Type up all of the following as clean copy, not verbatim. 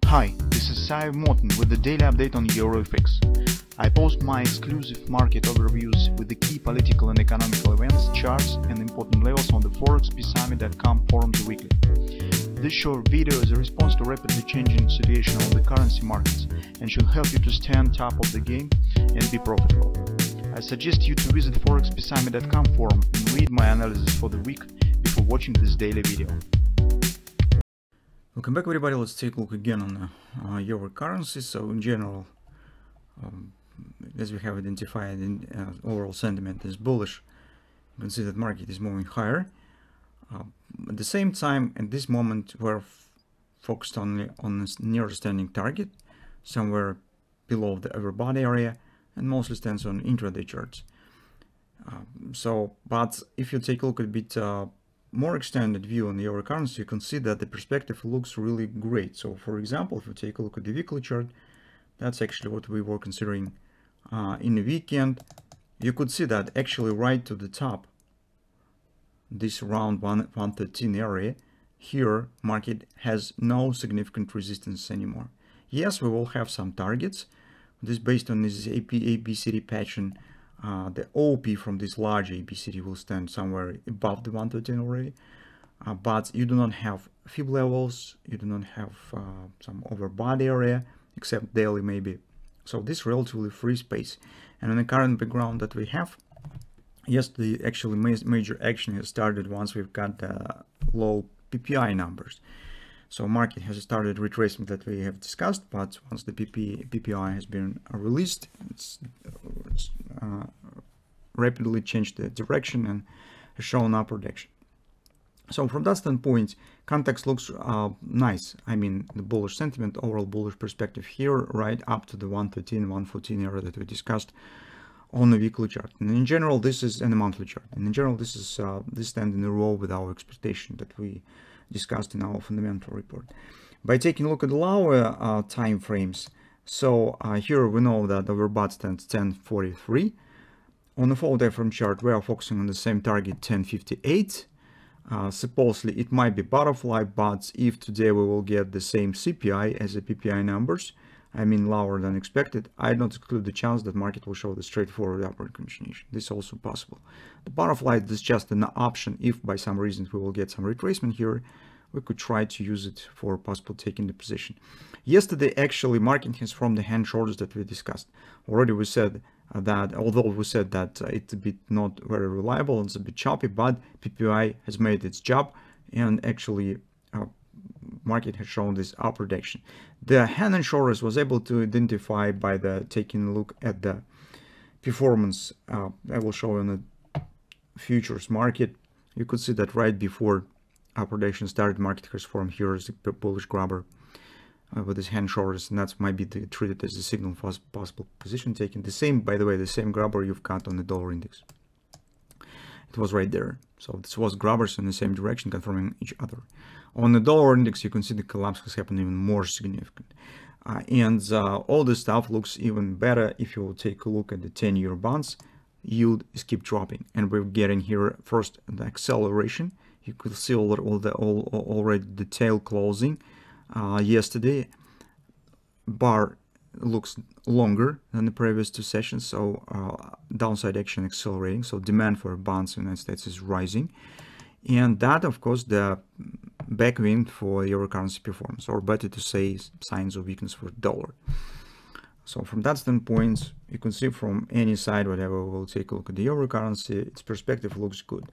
Hi, this is Sive Morten with the daily update on EuroFX. I post my exclusive market overviews with the key political and economical events, charts and important levels on the ForexPeaceArmy.com forums weekly. This short video is a response to rapidly changing situation on the currency markets and should help you to stay on top of the game and be profitable. I suggest you to visit ForexPeaceArmy.com forum and read my analysis for the week before watching this daily video. Welcome back, everybody. Let's take a look again on the euro currency. So in general, as we have identified, in overall sentiment is bullish. You can see that market is moving higher. At the same time, at this moment, we're focused only on this near standing target, somewhere below the overbought area, and mostly stands on intraday charts. But if you take a look at a bit more extended view on the euro currency, you can see that the perspective looks really great. So for example, if you take a look at the weekly chart, that's actually what we were considering in the weekend. You could see that actually right to the top, this around 113 area, here market has no significant resistance anymore. Yes, we will have some targets. This based on this ABCD pattern. The OP from this large ABCD will stand somewhere above the 113 already, but you do not have fib levels, you do not have some overbought area, except daily maybe. So this relatively free space. And in the current background that we have, yes, the actually major action has started once we've got the low PPI numbers. So market has started retracement that we have discussed, but once the PPI has been released, it's rapidly changed the direction and has shown upward action. So from that standpoint, context looks nice. I mean, the bullish sentiment, overall bullish perspective here, right up to the 113, 114 area that we discussed on the weekly chart. And in general, this is in the monthly chart. And in general, this is this stand in a row with our expectation that we discussed in our fundamental report. By taking a look at the lower time frames, so here we know that the overbought stands 1043. On the 4-day frame chart, we are focusing on the same target, 1058. Supposedly it might be butterfly, but if today we will get the same CPI as the PPI numbers, I mean lower than expected, I don't exclude the chance that market will show the straightforward upward continuation. This is also possible. The butterfly is just an option. If by some reason we will get some retracement here, we could try to use it for possible taking the position. Yesterday, actually, market has formed the hand shoulders that we discussed. Already we said that, although we said that it's a bit not very reliable, it's a bit choppy, but PPI has made its job, and actually market has shown this upward action. The hand and shoulders was able to identify by the taking a look at the performance. I will show you on the futures market. You could see that right before upward action started, market has formed here as a bullish grabber with his hand shoulders, and that might be treated as a signal for possible position taking. The same, by the way, the same grabber you've got on the dollar index. It was right there. So this was grabbers in the same direction, confirming each other. On the dollar index, you can see the collapse has happened even more significant. All this stuff looks even better if you will take a look at the 10-year bonds. Yield is keep dropping, and we're getting here first the acceleration. You could see already the tail closing yesterday. Bar looks longer than the previous two sessions, so downside action accelerating. So demand for bonds in the United States is rising, and that, of course, the backwind for euro currency performance, or better to say, signs of weakness for dollar. So from that standpoint, you can see from any side, whatever, we'll take a look at the euro currency, its perspective looks good.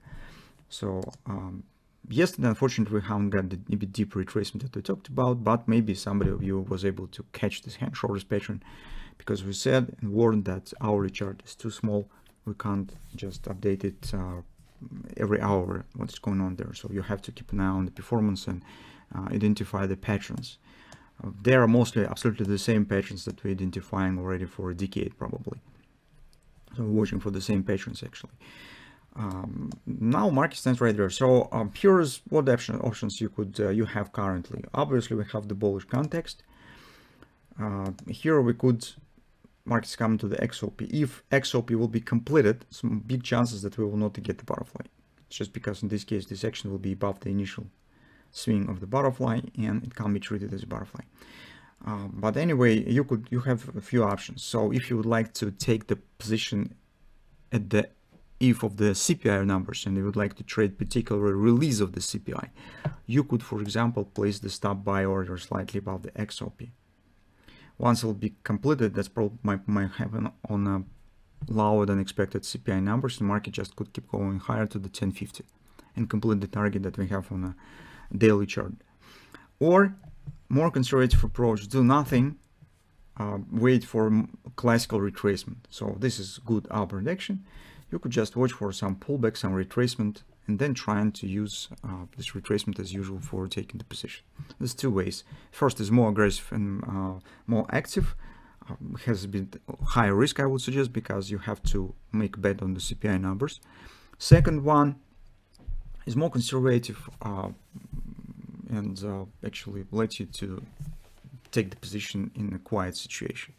So yesterday, unfortunately, we haven't got the bit deep retracement that we talked about, but maybe somebody of you was able to catch this hand shoulders pattern, because we said and warned that hourly chart is too small. We can't just update it every hour what's going on there. So you have to keep an eye on the performance and identify the patterns. They are mostly absolutely the same patterns that we're identifying already for a decade, probably. So we're watching for the same patterns actually. Now market stands right there. So here's what options you could you have currently. Obviously, we have the bullish context. Here we could markets come to the XOP. If XOP will be completed, some big chances that we will not get the butterfly. It's just because in this case this action will be above the initial swing of the butterfly, and it can't be treated as a butterfly. But anyway, you have a few options. So if you would like to take the position at the if of the CPI numbers and you would like to trade particular release of the CPI, you could, for example, place the stop buy order slightly above the XOP. Once it will be completed, that's probably might happen on a lower than expected CPI numbers. The market just could keep going higher to the 1050 and complete the target that we have on a daily chart. Or more conservative approach, do nothing, wait for classical retracement. So this is good our prediction. You could just watch for some pullback, some retracement, and then trying to use this retracement as usual for taking the position. There's two ways. First is more aggressive and more active. Has a bit higher risk, I would suggest, because you have to make a bet on the CPI numbers. Second one is more conservative and actually lets you to take the position in a quiet situation.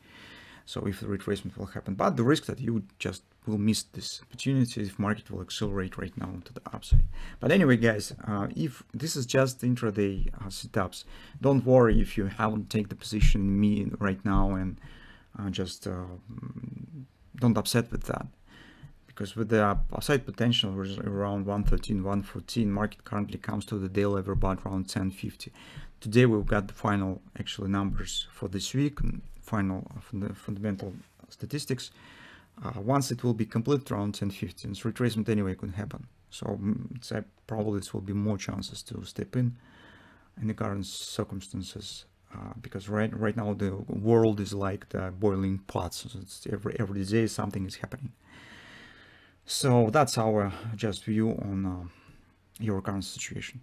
So if the retracement will happen, but the risk that you just will miss this opportunity if market will accelerate right now to the upside. But anyway, guys, if this is just intraday setups, don't worry if you haven't taken the position me right now, and just don't upset with that, because with the upside potential around 113, 114, market currently comes to the day level about around 1050. Today we've got the final actually numbers for this week, final fundamental statistics. Once it will be complete around 1050, this retracement anyway could happen. So probably this will be more chances to step in the current circumstances, because right now the world is like the boiling pot. So it's every day something is happening. So that's our just view on your current situation.